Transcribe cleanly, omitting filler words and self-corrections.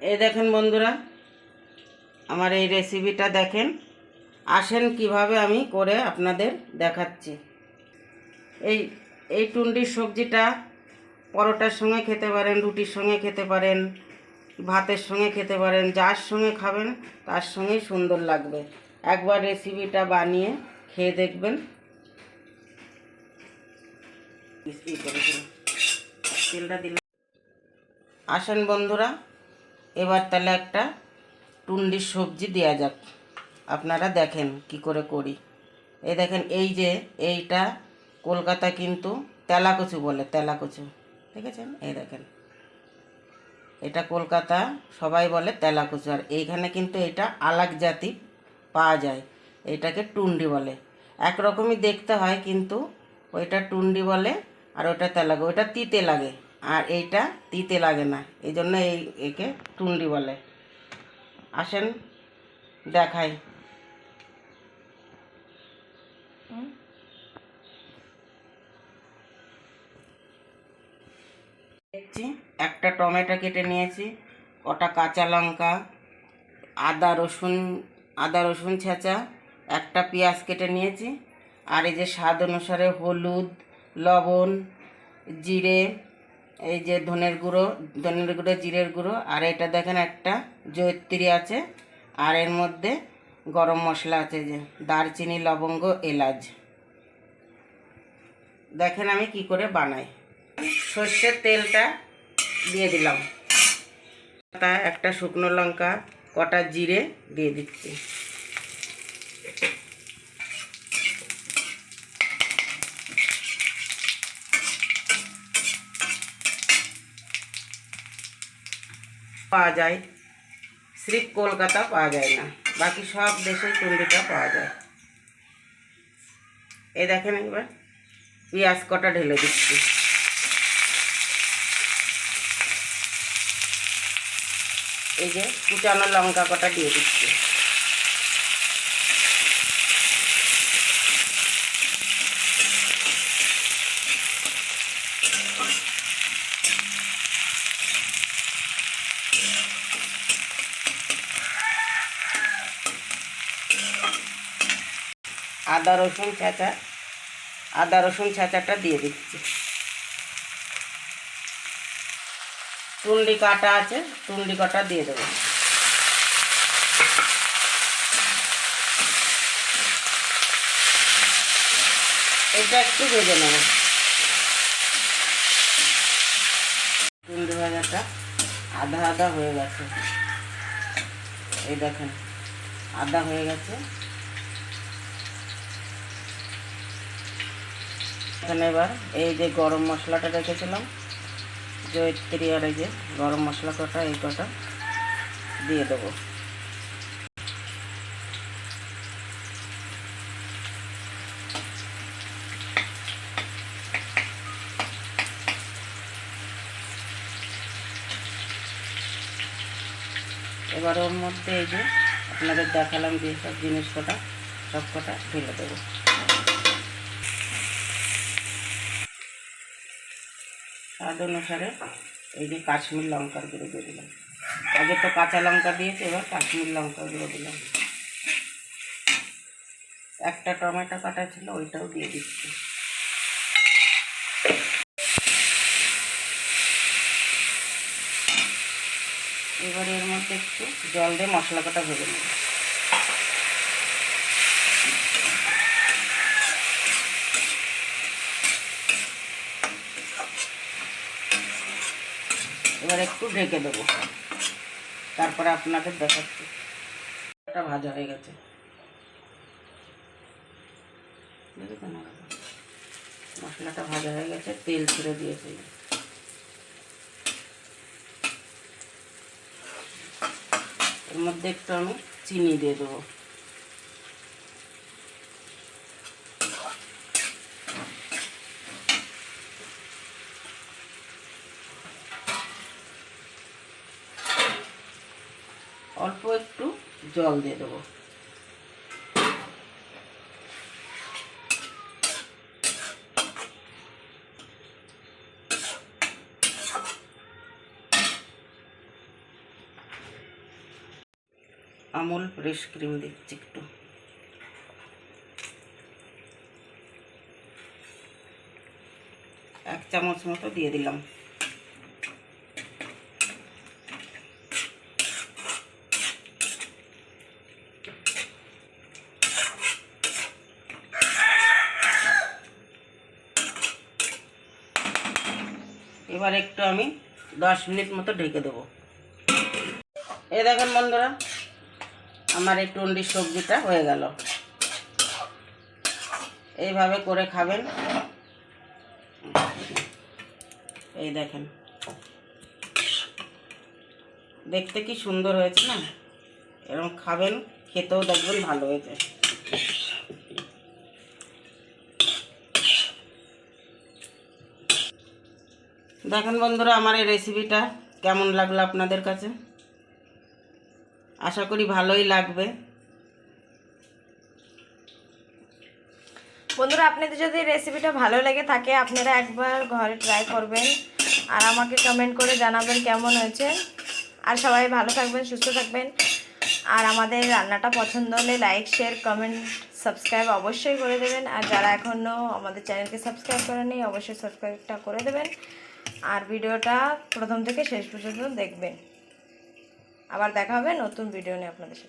এই দেখেন বন্ধুরা, আমার এই রেসিপিটা দেখেন। আসেন কিভাবে আমি করে আপনাদের দেখাচ্ছি। এই এই টুন্ডির সবজিটা পরোটার সঙ্গে খেতে পারেন, রুটির সঙ্গে খেতে পারেন, ভাতের সঙ্গে খেতে পারেন, যার সঙ্গে খাবেন তার সঙ্গেই সুন্দর লাগবে। একবার রেসিপিটা বানিয়ে খেয়ে দেখবেন। তেলটা দিলাম। আসেন বন্ধুরা, এবার তাহলে একটা টুন্ডির সবজি দেওয়া যাক। আপনারা দেখেন কি করে করি। এই দেখেন, এই যে এইটা কলকাতা কিন্তু তেলাকচু বলে, তেলাকচু, দেখেছেন? এই দেখেন, এটা কলকাতা সবাই বলে তেলাকচু, আর এইখানে কিন্তু এটা আলাগ জাতি পাওয়া যায়, এটাকে টুন্ডি বলে। একরকমই দেখতে হয়, কিন্তু ওইটা টুন্ডি বলে আর ওটা তেলাকু। ওইটা তিতে লাগে আর এইটা তিতে লাগে না, এই জন্য একে টুন্ডি বলে। আসেন দেখাই। দেখছি, একটা টমেটো কেটে নিয়েছি, কটা কাঁচা লঙ্কা, আদা রসুন ছেঁচা, একটা পেঁয়াজ কেটে নিয়েছি, আর এই যে স্বাদ অনুসারে হলুদ, লবণ, জিরে, এই যে ধনের গুঁড়ো, জিরের গুঁড়ো, আর এটা দেখেন একটা জয়িত্রী আছে, আর এর মধ্যে গরম মশলা আছে, যে দারচিনি, লবঙ্গ, এলাচ। দেখেন আমি কি করে বানাই। সর্ষের তেলটা দিয়ে দিলাম, তা একটা শুকনো লঙ্কা, কটা জিরে দিয়ে দিচ্ছি। পাওয়া যায়, স্রেফ কলকাতা পাওয়া যায় না, বাকি সব দেশে টুন্ডিটা পাওয়া যায়। এই দেখেন, এবার পেঁয়াজ কটা ঢেলে দিচ্ছি। এই যে কুচানো লঙ্কা কটা দিয়ে দিচ্ছি। আদা রসুন ছেঁচাটা দিয়ে দিচ্ছি। টুন্ডি কাটা আছে, টুন্ডি কাটা দিয়ে দেবো। এটা একটু ভেজে নেব। টুন্ডি ভাজাটা আধা হয়ে গেছে, এই দেখেন আধা হয়ে গেছে। এখানে এবার এই যে গরম মশলাটা রেখেছিলাম, জয়িত্রী, আর এই যে গরম মশলা কটা, এই কটা দিয়ে দেবো। এবার ওর মধ্যে এই যে আপনাদের দেখালাম যে সব জিনিস কটা, সব কটা ঢেলে দেবো। স্বাদ অনুসারে এই যে কাশ্মীর লঙ্কার গুঁড়ো দিয়ে দিলাম। আগে তো কাঁচা লঙ্কা দিয়েছি, এবার কাশ্মীর লঙ্কার গুঁড়ো দিলাম। একটা টমেটো কাটা ছিল, ওইটাও দিয়ে দিচ্ছি। এবার এর মধ্যে একটু জল দিয়ে মশলা কটা ভেজে নেব। এবার একটু ঢেকে দেবো, তারপরে আপনাদের দেখাচ্ছি। এটা ভাজা হয়ে গেছে, দেখেছেন? মশলাটা ভাজা হয়ে গেছে, তেল ছেড়ে দিয়েছে। এর মধ্যে একটু আমি চিনি দিয়ে দেবো। অল্প একটু জল দিয়ে দেবো। আমুল ফ্রেশ ক্রিম দিচ্ছি একটু। এক চামচ মতো দিয়ে দিলাম। এবার একটু আমি 10 মিনিট মতো ঢেকে দেবো। এই দেখেন বন্ধুরা, আমার এই টুন্ডির সবজিটা হয়ে গেল। এইভাবে করে খাবেন। এই দেখেন, দেখতে কি সুন্দর হয়েছে না? এরকম খাবেন, খেতেও দেখবেন ভালো হয়েছে। দেখেন বন্ধুরা, আমার এই রেসিপিটা কেমন লাগলো আপনাদের কাছে? আশা করি ভালোই লাগবে। বন্ধুরা, আপনাদের যদি রেসিপিটা ভালো লেগে থাকে আপনারা একবার ঘরে ট্রাই করবেন আর আমাকে কমেন্ট করে জানাবেন কেমন হয়েছে। আর সবাই ভালো থাকবেন, সুস্থ থাকবেন। আর আমাদের রান্নাটা পছন্দ হলে লাইক, শেয়ার, কমেন্ট, সাবস্ক্রাইব অবশ্যই করে দেবেন। আর যারা এখনও আমাদের চ্যানেলকে সাবস্ক্রাইব করেনি অবশ্যই সাবস্ক্রাইবটা করে দেবেন। আর ভিডিওটা প্রথম থেকে শেষ পর্যন্ত দেখবেন। আবার দেখা হবে নতুন ভিডিও নিয়ে আপনাদের সাথে।